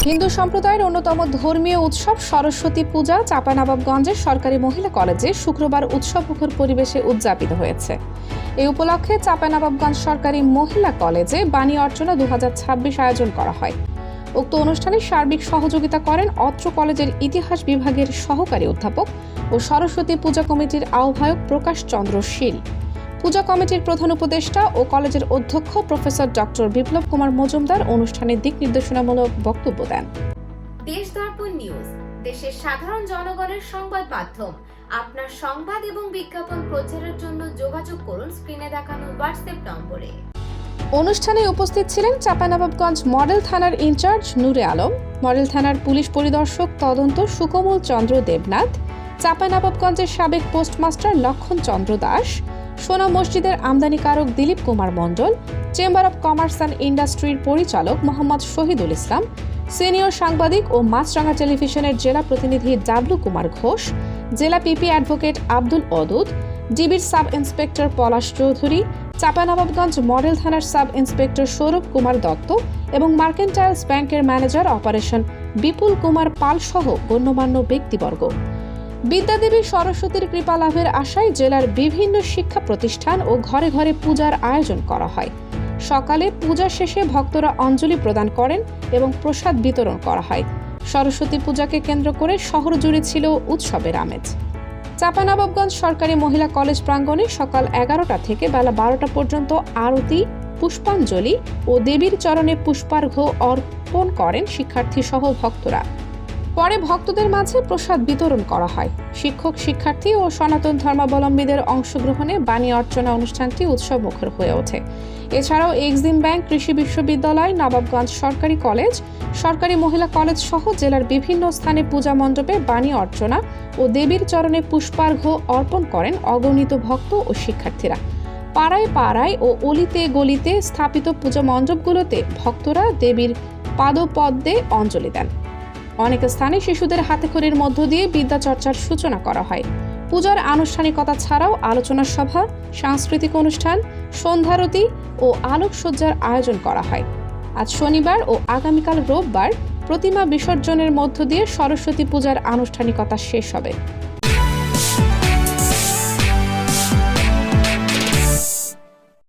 হিন্দু সম্প্রদায়ের অন্যতম ধর্মীয় উৎসব সরস্বতী পূজা চাঁপাইনবাবগঞ্জের সরকারি মহিলা কলেজে শুক্রবার উৎসবমুখর পরিবেশে উদযাপিত হয়েছে। এই উপলক্ষে চাঁপাইনবাবগঞ্জ সরকারি মহিলা কলেজে বাণী অর্চনা 2026 আয়োজন করা হয়। উক্ত অনুষ্ঠানে সার্বিক সহযোগিতা করেন অত্র কলেজের ইতিহাস বিভাগের সহকারী অধ্যাপক ও সরস্বতী পূজা কমিটির আহ্বায়ক প্রকাশ চন্দ্র শীল। পূজা কমিটির প্রধান উপদেষ্টা ও কলেজের অধ্যক্ষ প্রফেসর ডক্টর বিপ্লব কুমার মজুমদার অনুষ্ঠানে দিক নির্দেশনামূলক বক্তব্য দেন। দেশ দর্পণ নিউজ, দেশের সাধারণ জনগণের সংবাদ মাধ্যম। আপনার সংবাদ এবং বিজ্ঞাপন প্রচারের জন্য যোগাযোগ করুন স্ক্রিনে দেখানো হোয়াটসঅ্যাপ নম্বরে। অনুষ্ঠানে উপস্থিত ছিলেন চাঁপাইনবাবগঞ্জ মডেল থানার ইনচার্জ নূরে আলম, মডেল থানার পুলিশ পরিদর্শক তদন্ত সুকোমল চন্দ্র দেবনাথ, চাঁপাইনবাবগঞ্জের সাবেক পোস্টমাস্টার লক্ষণ চন্দ্র দাস, সোনা মসজিদের আমদানিকারক Dilip Kumar Mondal, chamber of commerce and ইন্ডাস্ট্রির পরিচালক মোহাম্মদ শহীদুল ইসলাম, সিনিয়র সাংবাদিক ও মাছরাঙা টেলিভিশনের জেলা প্রতিনিধি ডাবলু কুমার ঘোষ, জেলা পিপি অ্যাডভোকেট আব্দুল অদুদ, ডিবির সাব ইন্সপেক্টর পলাশ চৌধুরী, চাঁপাইনবাবগঞ্জ মডেল থানার সাব ইন্সপেক্টর সৌরভ কুমার দত্ত এবং মার্কেন্টাইলস ব্যাংকের ম্যানেজার অপারেশন বিপুল কুমার পাল সহ গণ্যমান্য ব্যক্তিবর্গ। বিদ্যাদেবী সরস্বতীর কৃপা লাভের আশায় জেলার বিভিন্ন শিক্ষা প্রতিষ্ঠান ও ঘরে ঘরে পূজার আয়োজন করা হয়। সকালে পূজা শেষে ভক্তরা অঞ্জলি প্রদান করেন এবং প্রসাদ বিতরণ করা হয়। সরস্বতী পূজাকে কেন্দ্র করে শহর জুড়ে ছিল উৎসবের আমেজ। চাঁপাইনবাবগঞ্জ সরকারি মহিলা কলেজ প্রাঙ্গণে সকাল 11টা থেকে বেলা 12টা পর্যন্ত আরতি, পুষ্পাঞ্জলি ও দেবীর চরণে পুষ্পার্ঘ্য অর্পণ করেন শিক্ষার্থী সহ ভক্তরা। পরে ভক্তদের মাঝে প্রসাদ বিতরণ করা হয়। শিক্ষক, শিক্ষার্থী ও সনাতন ধর্মাবলম্বীদের অংশগ্রহণে বাণী অর্চনা অনুষ্ঠানটি উৎসবমুখর হয়ে ওঠে। এছাড়াও এক্সিম ব্যাংক, কৃষি বিশ্ববিদ্যালয়, নবাবগঞ্জ সরকারি কলেজ, সরকারি মহিলা কলেজ সহ জেলার বিভিন্ন স্থানে পূজা মণ্ডপে বাণী অর্চনা ও দেবীর চরণে পুষ্পার্ঘ্য অর্পণ করেন অগণিত ভক্ত ও শিক্ষার্থীরা। পাড়ায় পাড়ায় ও অলিতে গলিতে স্থাপিত পূজা মণ্ডপগুলোতে ভক্তরা দেবীর পাদপদ্মে অঞ্জলি দেন। অনেক স্থানে শিশুদের হাতেখড়ির মধ্য দিয়ে বিদ্যা চর্চার সূচনা করা হয়। পূজার আনুষ্ঠানিকতা ছাড়াও আলোচনা সভা, সাংস্কৃতিক অনুষ্ঠান, সন্ধ্যারতি ও আলোকসজ্জার আয়োজন করা হয়। আজ শনিবার ও আগামীকাল রোববার প্রতিমা বিসর্জনের মধ্য দিয়ে সরস্বতী পূজার আনুষ্ঠানিকতা শেষ হবে।